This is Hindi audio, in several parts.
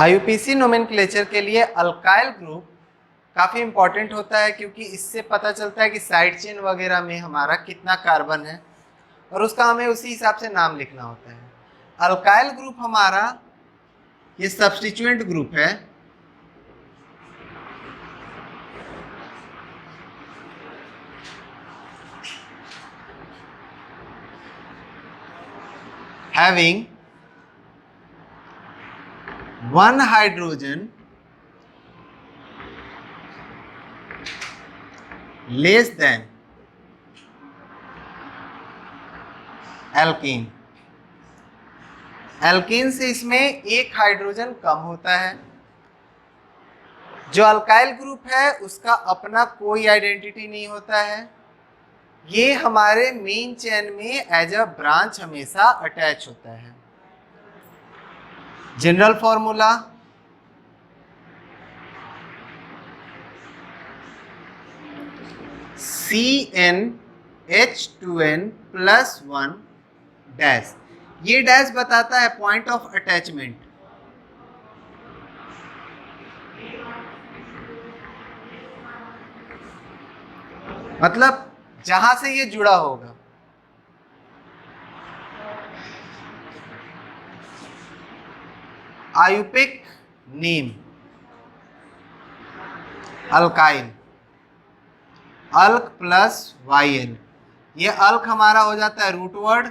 आईयूपीएसी नोमेनक्लेचर के लिए अल्काइल ग्रुप काफ़ी इंपॉर्टेंट होता है, क्योंकि इससे पता चलता है कि साइड चेन वगैरह में हमारा कितना कार्बन है और उसका हमें उसी हिसाब से नाम लिखना होता है। अल्काइल ग्रुप हमारा ये सब्स्टिट्यूएंट ग्रुप है, having one hydrogen less than alkene. Alkene से इसमें एक हाइड्रोजन कम होता है। जो अल्काइल ग्रुप है उसका अपना कोई आइडेंटिटी नहीं होता है, ये हमारे मेन चेन में एज अ ब्रांच हमेशा अटैच होता है। General formula CnH2n+1 dash. ये डैश बताता है पॉइंट ऑफ अटैचमेंट। मतलब जहां से ये जुड़ा होगा। आयुपिक नेम अल्काइल, अल्क प्लस YL। ये अल्क हमारा हो जाता है रूट वर्ड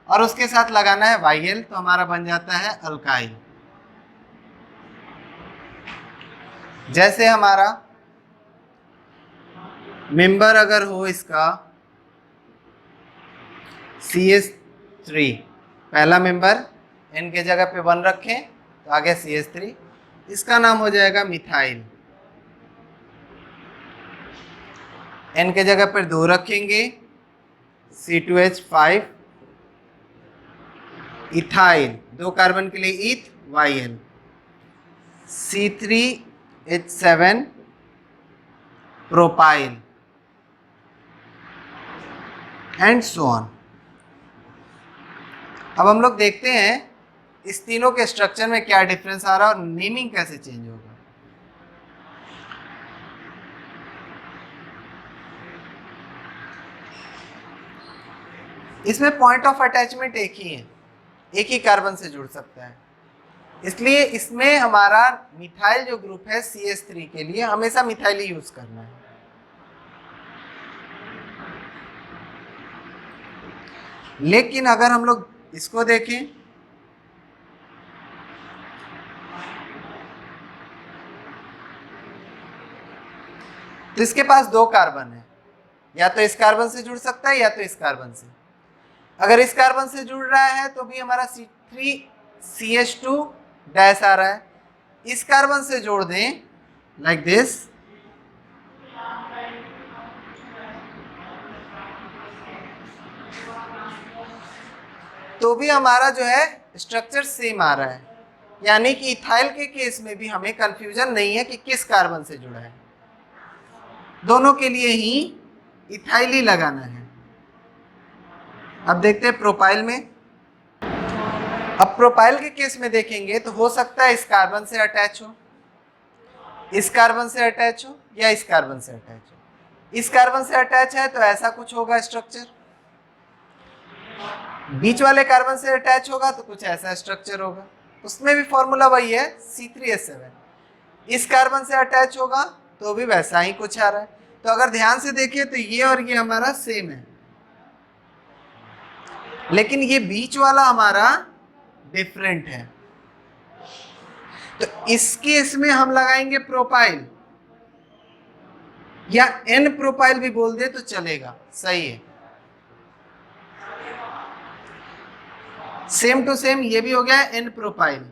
और उसके साथ लगाना है YL, तो हमारा बन जाता है अल्काइल। जैसे हमारा मेंबर अगर हो इसका CH3, पहला मेंबर N के जगह पे 1 रखें तो आगे CH3, इसका नाम हो जाएगा मिथाइल। N के जगह पर 2 रखेंगे C2H5, इथाइल, 2 कार्बन के लिए ईथ YL, C3H7 propyl and so on. अब हम लोग देखते हैं इस तीनों के स्ट्रक्चर में क्या डिफरेंस आ रहा है और नेमिंग कैसे चेंज होगा। इसमें पॉइंट ऑफ अटैचमेंट एक ही है, एक ही कार्बन से जुड़ सकता है, इसलिए इसमें हमारा मिथाइल जो ग्रुप है CH3 के लिए हमेशा मिथाइल ही यूज करना है। लेकिन अगर हम लोग इसको देखें तो इसके पास 2 कार्बन है, या तो इस कार्बन से जुड़ सकता है या तो इस कार्बन से। अगर इस कार्बन से जुड़ रहा है तो भी हमारा C3CH2 डैश आ रहा है। इस कार्बन से जोड़ दें लाइक दिस, तो भी हमारा जो है स्ट्रक्चर सेम आ रहा है। यानी कि इथाइल के केस में भी हमें कंफ्यूजन नहीं है कि किस कार्बन से जुड़ा है, दोनों के लिए ही इथाइल ही लगाना है। अब देखते हैं प्रोपाइल में। अब प्रोपाइल के केस में देखेंगे तो हो सकता है इस कार्बन से अटैच हो, इस कार्बन से अटैच हो या इस कार्बन से अटैच हो। इस कार्बन से अटैच है तो ऐसा कुछ होगा स्ट्रक्चर, बीच वाले कार्बन से अटैच होगा तो कुछ ऐसा स्ट्रक्चर होगा। उसमें भी फॉर्मूला वही है C3H7। इस कार्बन से अटैच होगा तो भी वैसा ही कुछ आ रहा है। तो अगर ध्यान से देखिए तो ये और ये हमारा सेम है, लेकिन ये बीच वाला हमारा डिफरेंट है। तो इस केस में हम लगाएंगे प्रोपाइल, या N प्रोपाइल भी बोल दे तो चलेगा, सही है। सेम टू सेम ये भी हो गया N प्रोपाइल,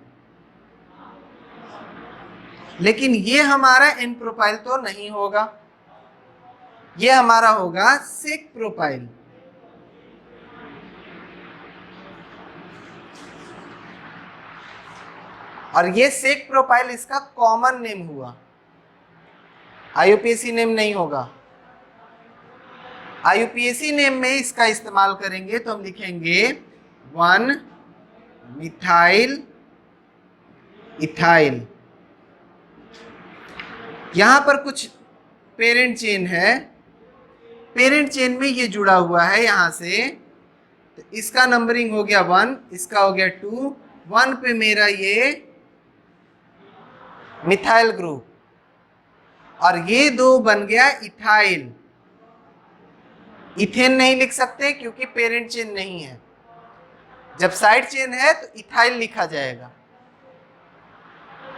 लेकिन ये हमारा N प्रोपाइल तो नहीं होगा, ये हमारा होगा सेक प्रोपाइल। और ये सेक प्रोपाइल इसका कॉमन नेम हुआ, आईयूपीएसी नेम नहीं होगा। आईयूपीएसी नेम में इसका इस्तेमाल करेंगे तो हम लिखेंगे 1 मिथाइल इथाइल। यहां पर कुछ पेरेंट चेन है, पेरेंट चेन में ये जुड़ा हुआ है यहां से, तो इसका नंबरिंग हो गया 1, इसका हो गया 2, 1 पे मेरा ये मिथाइल ग्रुप, और ये 2 बन गया इथाइल। इथेन नहीं लिख सकते क्योंकि पेरेंट चेन नहीं है, जब साइड चेन है तो इथाइल लिखा जाएगा।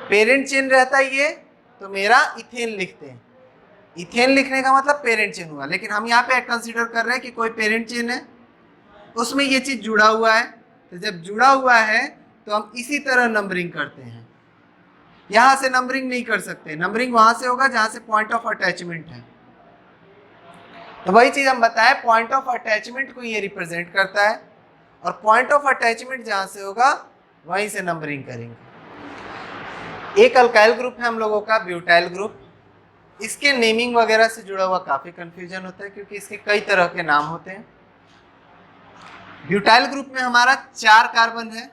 पेरेंट चेन रहता है ये तो मेरा इथेन लिखते हैं। इथेन लिखने का मतलब पेरेंट चेन हुआ, लेकिन हम यहाँ पे कंसीडर कर रहे हैं कि कोई पेरेंट चेन है, उसमें ये चीज जुड़ा हुआ है, तो जब जुड़ा हुआ है तो हम इसी तरह नंबरिंग करते हैं। यहां से नंबरिंग नहीं कर सकते, नंबरिंग वहां से होगा जहां से पॉइंट ऑफ अटैचमेंट है। तो वही चीज हम बताएं, पॉइंट ऑफ अटैचमेंट को ये रिप्रेजेंट करता है, और पॉइंट ऑफ अटैचमेंट जहां से होगा वहीं से नंबरिंग करेंगे। एक अल्काइल ग्रुप है हम लोगों का ब्यूटाइल ग्रुप। इसके नेमिंग वगैरह से जुड़ा हुआ काफी कंफ्यूजन होता है क्योंकि इसके कई तरह के नाम होते हैं। ब्यूटाइल ग्रुप में हमारा 4 कार्बन है,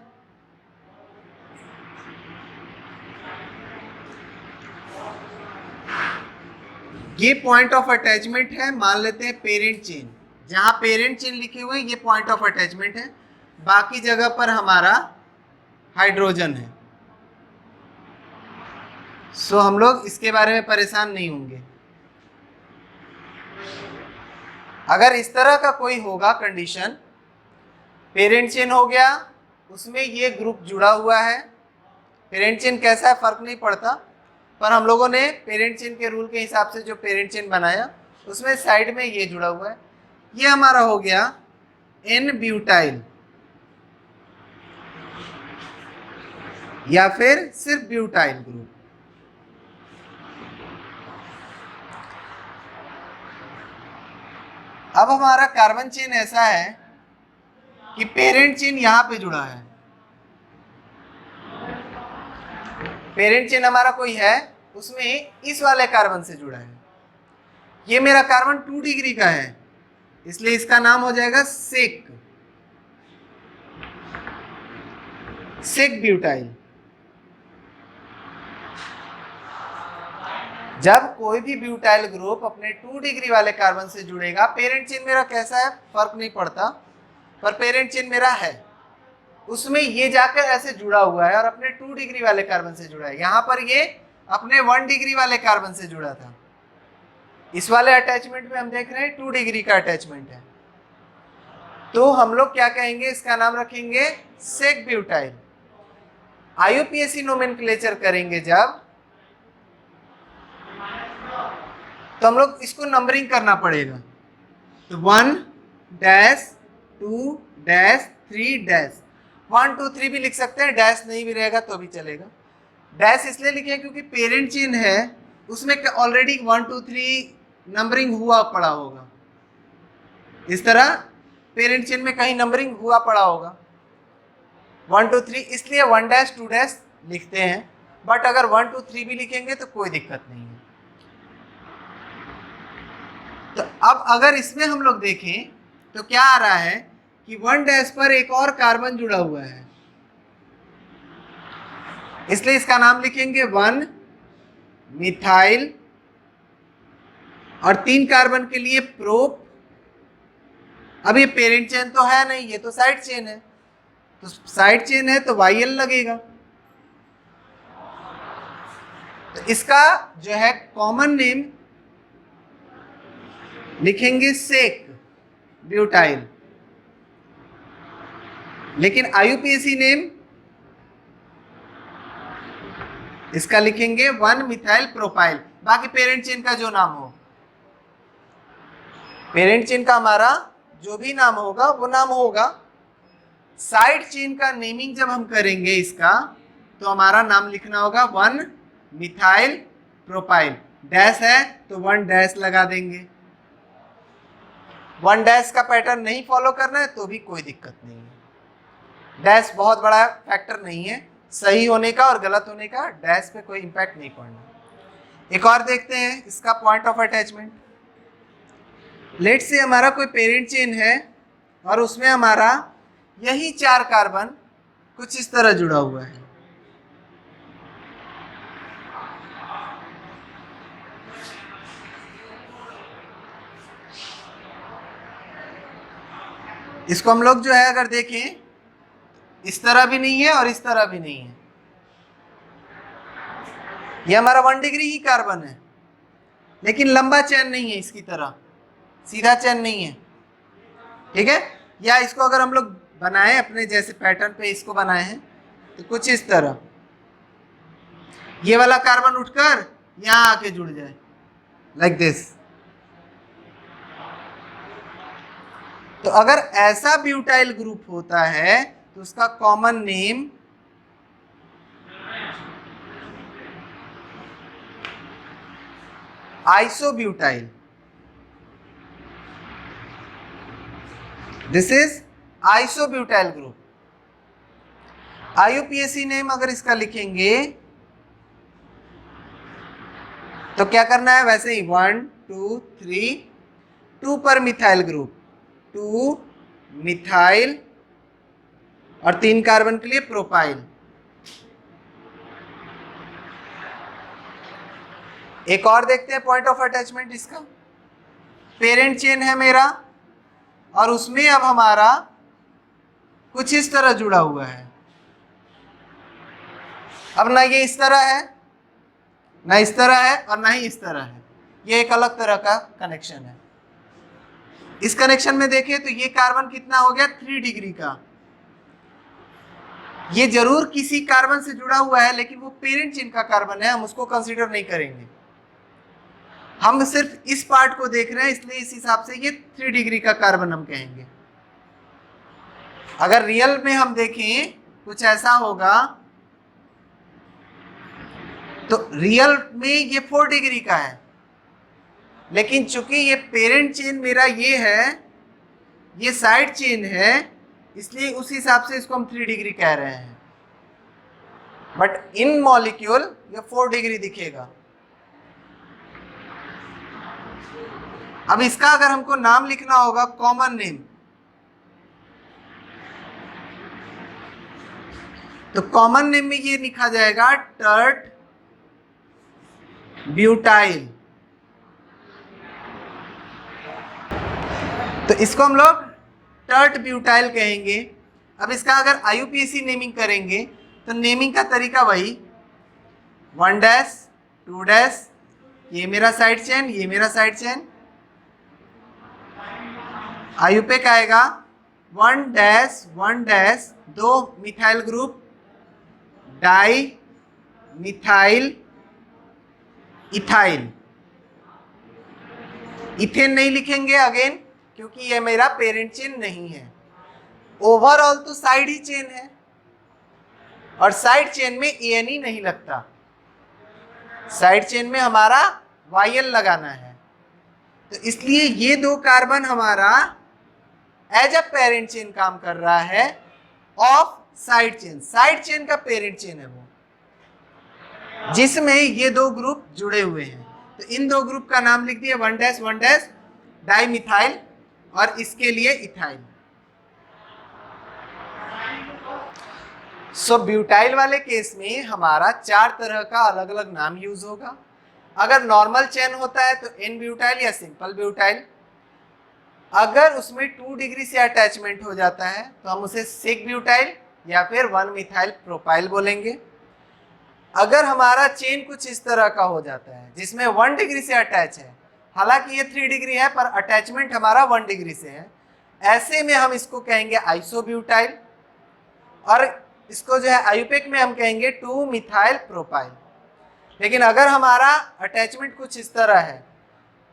ये पॉइंट ऑफ अटैचमेंट है, मान लेते हैं पेरेंट चेन। जहां पेरेंट चेन लिखे हुए ये पॉइंट ऑफ अटैचमेंट है, बाकी जगह पर हमारा हाइड्रोजन है। सो हम लोग इसके बारे में परेशान नहीं होंगे। अगर इस तरह का कोई होगा कंडीशन, पेरेंट चेन हो गया, उसमें ये ग्रुप जुड़ा हुआ है, पेरेंट चेन कैसा है फर्क नहीं पड़ता, पर हम लोगों ने पेरेंट चेन के रूल के हिसाब से जो पेरेंट चेन बनाया उसमें साइड में ये जुड़ा हुआ है, ये हमारा हो गया एन ब्यूटाइल, या फिर सिर्फ ब्यूटाइल ग्रुप। अब हमारा कार्बन चेन ऐसा है कि पेरेंट चेन यहां पे जुड़ा है, पेरेंट चेन हमारा कोई है उसमें इस वाले कार्बन से जुड़ा है। ये मेरा कार्बन 2 डिग्री का है, इसलिए इसका नाम हो जाएगा सेक, सेक ब्यूटाइल। जब कोई भी ब्यूटाइल ग्रुप अपने 2 डिग्री वाले कार्बन से जुड़ेगा, पेरेंट चेन मेरा कैसा है फर्क नहीं पड़ता, पर पेरेंट चेन मेरा है, उसमें ये जाकर ऐसे जुड़ा हुआ है और अपने 2 डिग्री वाले कार्बन से जुड़ा है। यहां पर ये अपने 1 डिग्री वाले कार्बन से जुड़ा था, इस वाले अटैचमेंट में हम देख रहे हैं 2 डिग्री का अटैचमेंट है, तो हम लोग क्या कहेंगे, इसका नाम रखेंगे सेक ब्यूटाइल। आईयूपीएसी नोमेनक्लेचर करेंगे जब, तो हम लोग इसको नंबरिंग करना पड़ेगा, तो 1 डैश 2 डैश 3 डैश, 1 2 3 भी लिख सकते हैं, डैश नहीं भी रहेगा तो भी चलेगा। डैश इसलिए लिखे क्योंकि पेरेंट चेन है, उसमें ऑलरेडी 1 2 3 नंबरिंग हुआ पड़ा होगा, इस तरह पेरेंट चेन में कहीं नंबरिंग हुआ पड़ा होगा 1 2 3, इसलिए 1 डैश 2 डैश लिखते हैं, बट अगर 1 2 3 भी लिखेंगे तो कोई दिक्कत नहीं है। तो अब अगर इसमें हम लोग देखें तो क्या आ रहा है कि 1 डैश पर एक और कार्बन जुड़ा हुआ है, इसलिए इसका नाम लिखेंगे 1 मिथाइल, और 3 कार्बन के लिए प्रोप। अब ये पेरेंट चेन तो है नहीं, ये तो साइड चेन है, तो साइड चेन है तो YL लगेगा, तो इसका जो है कॉमन नेम लिखेंगे सेक ब्यूटाइल, लेकिन आईयूपीएसी नेम इसका लिखेंगे 1 मिथाइल प्रोपाइल। बाकी पेरेंट चेन का जो नाम हो, पेरेंट चेन का हमारा जो भी नाम होगा वो नाम होगा। साइड चेन का नेमिंग जब हम करेंगे इसका, तो हमारा नाम लिखना होगा 1 मिथाइल प्रोपाइल। डैश है तो 1 डैश लगा देंगे, 1 डैश का पैटर्न नहीं फॉलो करना है तो भी कोई दिक्कत नहीं है। डैश बहुत बड़ा फैक्टर नहीं है, सही होने का और गलत होने का डैश पे कोई इंपैक्ट नहीं पड़ना। एक और देखते हैं इसका पॉइंट ऑफ अटैचमेंट। लेट से हमारा कोई पेरेंट चेन है और उसमें हमारा यही 4 कार्बन कुछ इस तरह जुड़ा हुआ है, इसको हम लोग जो है अगर देखें, इस तरह भी नहीं है और इस तरह भी नहीं है। ये हमारा 1 डिग्री ही कार्बन है, लेकिन लंबा चेन नहीं है, इसकी तरह सीधा चेन नहीं है, ठीक है। या इसको अगर हम लोग बनाए अपने जैसे पैटर्न पे इसको बनाए हैं तो कुछ इस तरह ये वाला कार्बन उठकर यहां आके जुड़ जाए, लाइक दिस। तो अगर ऐसा ब्यूटाइल ग्रुप होता है तो उसका common name isobutyl, this is isobutyl group. IUPAC name अगर इसका लिखेंगे तो क्या करना है, वैसे ही 1 2 3 2 पर मिथाइल ग्रुप, 2 मिथाइल और 3 कार्बन के लिए प्रोपाइल। एक और देखते हैं पॉइंट ऑफ अटैचमेंट इसका। पेरेंट चेन है मेरा और उसमें अब हमारा कुछ इस तरह जुड़ा हुआ है। अब ना ये इस तरह है, ना इस तरह है और ना ही इस तरह है, ये एक अलग तरह का कनेक्शन है। इस कनेक्शन में देखें तो ये कार्बन कितना हो गया, 3 डिग्री का। ये जरूर किसी कार्बन से जुड़ा हुआ है, लेकिन वो पेरेंट चेन का कार्बन है, हम उसको कंसीडर नहीं करेंगे। हम सिर्फ इस पार्ट को देख रहे हैं, इसलिए इस हिसाब से ये 3 डिग्री का कार्बन हम कहेंगे। अगर रियल में हम देखें कुछ ऐसा होगा तो रियल में ये 4 डिग्री का है, लेकिन चूंकि ये पेरेंट चेन मेरा ये है, ये साइड चेन है, इसलिए उस हिसाब से इसको हम 3 डिग्री कह रहे हैं। बट इन मॉलिक्यूल ये 4 डिग्री दिखेगा। अब इसका अगर हमको नाम लिखना होगा, कॉमन नेम, तो कॉमन नेम में ये लिखा जाएगा टर्ट ब्यूटाइल। तो इसको हम लोग टर्ट ब्यूटाइल कहेंगे। अब इसका अगर IUPAC नेमिंग करेंगे तो नेमिंग का तरीका वही 1 डैश 2 डैश, ये मेरा साइड चेन, ये मेरा साइड चेन। IUPAC आएगा 1 dash 2 methyl group, di methyl ethyl. Ethane नहीं लिखेंगे अगेन, क्योंकि ये मेरा पेरेंट चेन नहीं है। ओवरऑल तो साइड ही चेन है और साइड चेन में ANE नहीं लगता, साइड चेन में हमारा YL लगाना है। तो इसलिए ये 2 कार्बन हमारा एज अ पेरेंट चेन काम कर रहा है of side chain. Side chain का पेरेंट चेन है वो, जिसमें ये 2 ग्रुप जुड़े हुए हैं। तो इन 2 ग्रुप का नाम लिख दिया 1 डैश डाई मिथाइल और इसके लिए इथाइल। सो ब्यूटाइल वाले केस में हमारा 4 तरह का अलग अलग नाम यूज होगा। अगर नॉर्मल चेन होता है तो N ब्यूटाइल या सिंपल ब्यूटाइल। अगर उसमें 2 डिग्री से अटैचमेंट हो जाता है तो हम उसे सिक ब्यूटाइल या फिर 1 मिथाइल प्रोपाइल बोलेंगे। अगर हमारा चेन कुछ इस तरह का हो जाता है जिसमें 1 डिग्री से अटैच है, हालांकि ये 3 डिग्री है पर अटैचमेंट हमारा 1 डिग्री से है, ऐसे में हम इसको कहेंगे आइसोब्यूटाइल। और इसको जो है IUPAC में हम कहेंगे 2 मिथाइल प्रोपाइल। लेकिन अगर हमारा अटैचमेंट कुछ इस तरह है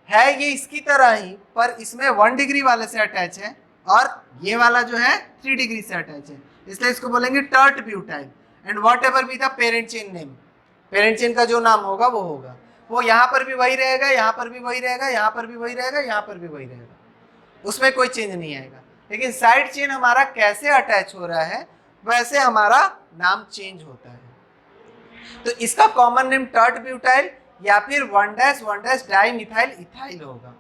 ये इसकी तरह ही, पर इसमें 1 डिग्री वाले से अटैच है और ये वाला जो है 3 डिग्री से अटैच है, इसलिए इसको बोलेंगे tert butyl. And what ever be the parent chain name, parent chain का जो नाम होगा वो होगा, वो यहाँ पर भी वही रहेगा, यहाँ पर भी वही रहेगा, यहाँ पर भी वही रहेगा, यहाँ पर भी वही रहेगा, उसमें कोई चेंज नहीं आएगा। लेकिन साइड चेन हमारा कैसे अटैच हो रहा है वैसे हमारा नाम चेंज होता है। तो इसका कॉमन नेम टर्ट ब्यूटाइल या फिर 1 डैश डाई मिथाइल इथाइल होगा।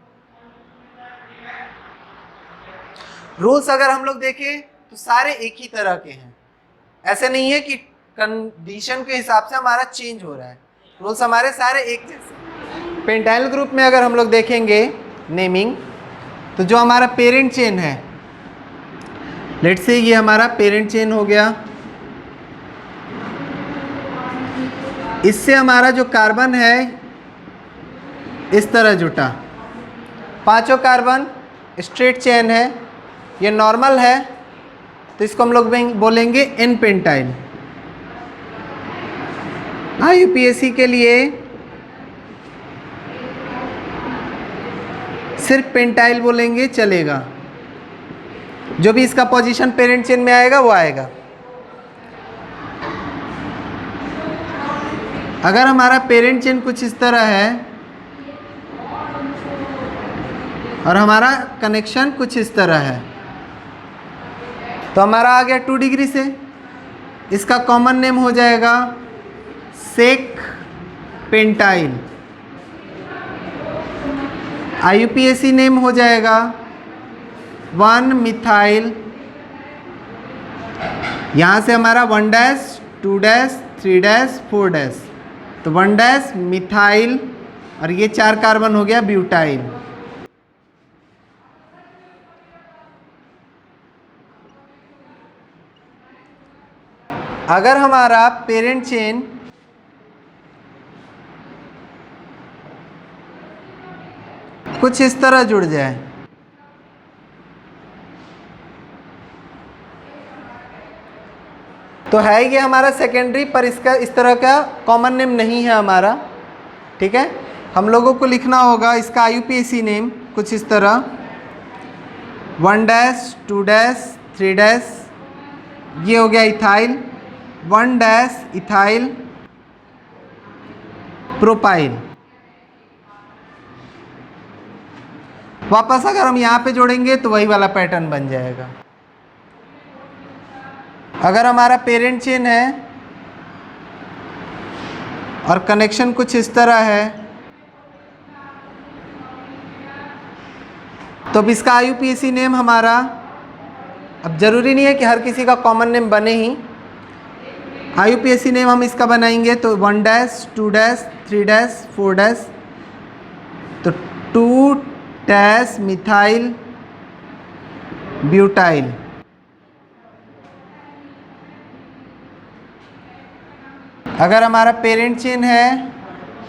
रूल्स अगर हम लोग देखें तो सारे एक ही तरह के हैं, ऐसे नहीं है कि कंडीशन के हिसाब से हमारा चेंज हो रहा है, रूल्स हमारे सारे एक जैसे। पेंटाइल ग्रुप में अगर हम लोग देखेंगे नेमिंग, तो जो हमारा पेरेंट चेन है लेट्स से ये हमारा पेरेंट चेन हो गया। इससे हमारा जो कार्बन है इस तरह जुटा, पांचों कार्बन स्ट्रेट चेन है, ये नॉर्मल है, तो इसको हम लोग बोलेंगे एन पेंटाइल। IUPAC के लिए सिर्फ पेंटाइल बोलेंगे चलेगा, जो भी इसका पोजीशन पेरेंट चेन में आएगा वो आएगा। अगर हमारा पेरेंट चेन कुछ इस तरह है और हमारा कनेक्शन कुछ इस तरह है, तो हमारा आ गया 2 डिग्री से, इसका कॉमन नेम हो जाएगा सेक पेंटाइल। IUPAC नेम हो जाएगा 1 मिथाइल। यहाँ से हमारा 1 डैश 2 डैश 3 डैश 4 डैश, तो 1 डैश मिथाइल और ये 4 कार्बन हो गया ब्यूटाइल। अगर हमारा पेरेंट चेन कुछ इस तरह जुड़ जाए, तो है ये हमारा सेकेंडरी, पर इसका इस तरह का कॉमन नेम नहीं है हमारा, ठीक है। हम लोगों को लिखना होगा इसका IUPAC नेम कुछ इस तरह 1 डैश 2 डैश 3 डैश, ये हो गया इथाइल, 1 डैश इथाइल प्रोपाइल। वापस अगर हम यहाँ पे जोड़ेंगे तो वही वाला पैटर्न बन जाएगा। अगर हमारा पेरेंट चेन है और कनेक्शन कुछ इस तरह है, तो अब इसका IUPAC नेम हमारा, अब ज़रूरी नहीं है कि हर किसी का कॉमन नेम बने ही, IUPAC नेम हम इसका बनाएंगे तो 1 डैश 2 डैश 3 डैश 4 डैश, तो 2 डैश मिथाइल ब्यूटाइल। अगर हमारा पेरेंट चेन है,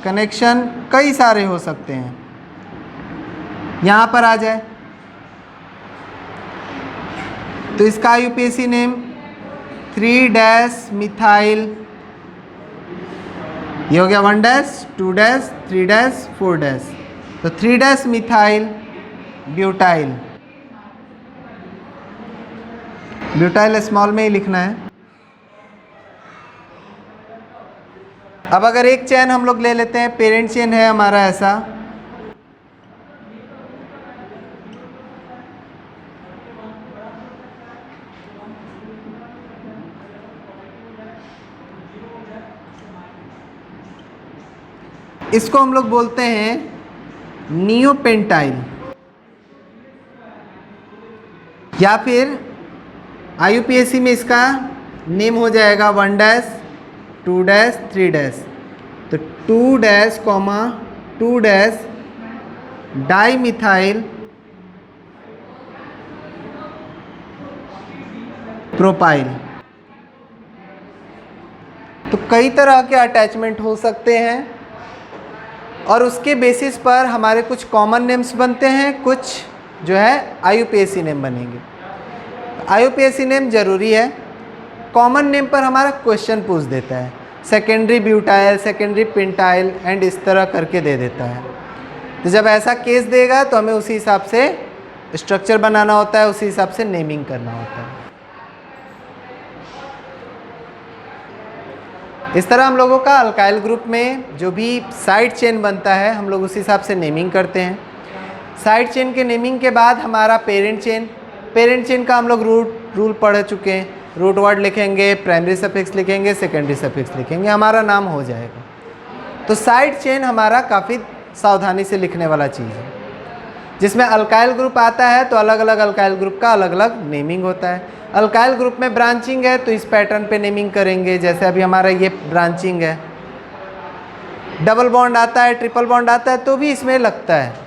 कनेक्शन कई सारे हो सकते हैं, यहाँ पर आ जाए तो इसका IUPAC नेम 3 डैश मिथाइल, ये हो गया 1 डैश 2 डैश 3 डैश 4 डैश, तो 3 dash methyl butyl. Butyl small में ही लिखना है। अब अगर एक चेन हम लोग ले लेते हैं, पेरेंट चेन है हमारा ऐसा, इसको हम लोग बोलते हैं नियोपेंटाइल, या फिर IUPAC में इसका नेम हो जाएगा 1 डैश 2 डैश 3 डैश, तो 2 dash 2 dash di methyl propyl. तो कई तरह के अटैचमेंट हो सकते हैं और उसके बेसिस पर हमारे कुछ कॉमन नेम्स बनते हैं, कुछ जो है IUPAC नेम बनेंगे। IUPAC नेम ज़रूरी है, कॉमन नेम पर हमारा क्वेश्चन पूछ देता है, secondary butyl, secondary pentyl and इस तरह करके दे देता है। तो जब ऐसा केस देगा तो हमें उसी हिसाब से स्ट्रक्चर बनाना होता है, उसी हिसाब से नेमिंग करना होता है। इस तरह हम लोगों का अल्काइल ग्रुप में जो भी साइड चेन बनता है हम लोग उस हिसाब से नेमिंग करते हैं। साइड चेन के नेमिंग के बाद हमारा पेरेंट चेन का हम लोग रूल पढ़ चुके हैं। रूट वर्ड लिखेंगे, प्राइमरी सफिक्स लिखेंगे, सेकेंडरी सफिक्स लिखेंगे, हमारा नाम हो जाएगा। तो साइड चेन हमारा काफ़ी सावधानी से लिखने वाला चीज़ है। जिसमें अल्काइल ग्रुप आता है तो अलग अलग अल्काइल ग्रुप का अलग अलग नेमिंग होता है। अल्काइल ग्रुप में ब्रांचिंग है तो इस पैटर्न पे नेमिंग करेंगे, जैसे अभी हमारा ये ब्रांचिंग है। डबल बॉन्ड आता है, ट्रिपल बॉन्ड आता है तो भी इसमें लगता है।